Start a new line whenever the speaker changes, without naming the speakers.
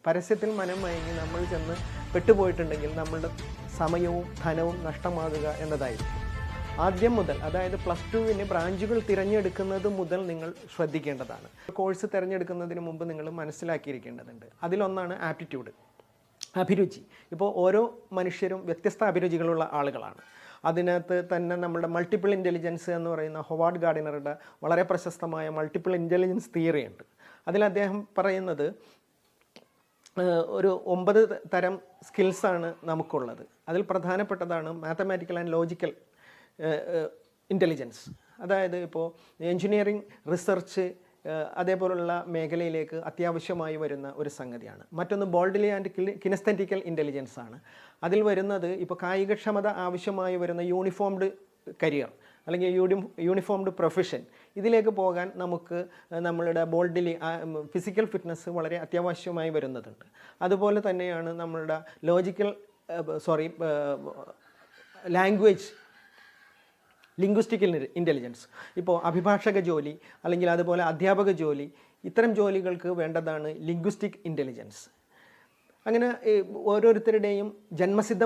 പരസ്യത്തിൽ മനം മയങ്ങി നമ്മൾ ചെന്ന് പെട്ടുപോയിട്ടുണ്ടെങ്കിൽ നമ്മളുടെ സമയവും ധനവും നഷ്ടമാകുക എന്നതായിരിക്കും. ആദ്യം മുതൽ, അതായത് +2 ബ്രാഞ്ചുകൾ തിരഞ്ഞെടുക്കുന്നത് മുതൽ നിങ്ങൾ ശ്രദ്ധിക്കേണ്ടതാണ്. കോഴ്സ് തിരഞ്ഞെടുക്കുന്നതിന് മുമ്പ് നിങ്ങൾ മനസ്സിലാക്കിയിരിക്കേണ്ടതുണ്ട്. അതിലൊന്നാണ് ആപ്റ്റിറ്റ്യൂഡ്, അഭിരുചി. ഇപ്പോൾ ഓരോ മനുഷ്യരും വ്യത്യസ്ത അഭിരുചികളുള്ള ആളുകളാണ്. അതിനകത്ത് തന്നെ നമ്മുടെ മൾട്ടിപ്പിൾ ഇൻ്റലിജൻസ് എന്ന് പറയുന്ന ഹൊവാർഡ് ഗാർഡിനറുടെ വളരെ പ്രശസ്തമായ മൾട്ടിപ്പിൾ ഇൻ്റലിജൻസ് തിയറി ഉണ്ട്. അതിൽ അദ്ദേഹം പറയുന്നത് ഒരു 9 തരം സ്കിൽസാണ് നമുക്കുള്ളത്. അതിൽ പ്രധാനപ്പെട്ടതാണ് മാത്തമാറ്റിക്കൽ ആൻഡ് ലോജിക്കൽ ഇൻ്റലിജൻസ്. അതായത് ഇപ്പോൾ എൻജിനീയറിംഗ്, റിസർച്ച് അതേപോലുള്ള മേഖലയിലേക്ക് അത്യാവശ്യമായി വരുന്ന ഒരു സംഗതിയാണ്. മറ്റൊന്ന് ബോൾഡ്ലി ആൻഡ് കിനസ്തറ്റിക്കൽ ഇൻ്റലിജൻസ് ആണ്. അതിൽ വരുന്നത് ഇപ്പോൾ കായികക്ഷമത ആവശ്യമായി വരുന്ന യൂണിഫോംഡ് കരിയർ അല്ലെങ്കിൽ യൂണിഫോംഡ് പ്രൊഫഷൻ, ഇതിലേക്ക് പോകാൻ നമുക്ക് നമ്മളുടെ ബോൾഡ്ലി ഫിസിക്കൽ ഫിറ്റ്നസ് വളരെ അത്യാവശ്യമായി വരുന്നതുണ്ട്. അതുപോലെ തന്നെയാണ് നമ്മളുടെ ലാംഗ്വേജ് ലിംഗ്വിസ്റ്റിക്കൽ ഇൻ്റലിജൻസ്. ഇപ്പോൾ അഭിഭാഷക ജോലി അല്ലെങ്കിൽ അതുപോലെ അധ്യാപക ജോലി, ഇത്തരം ജോലികൾക്ക് വേണ്ടതാണ് ലിംഗ്വിസ്റ്റിക് ഇൻ്റലിജൻസ്. അങ്ങനെ ഓരോരുത്തരുടെയും ജന്മസിദ്ധ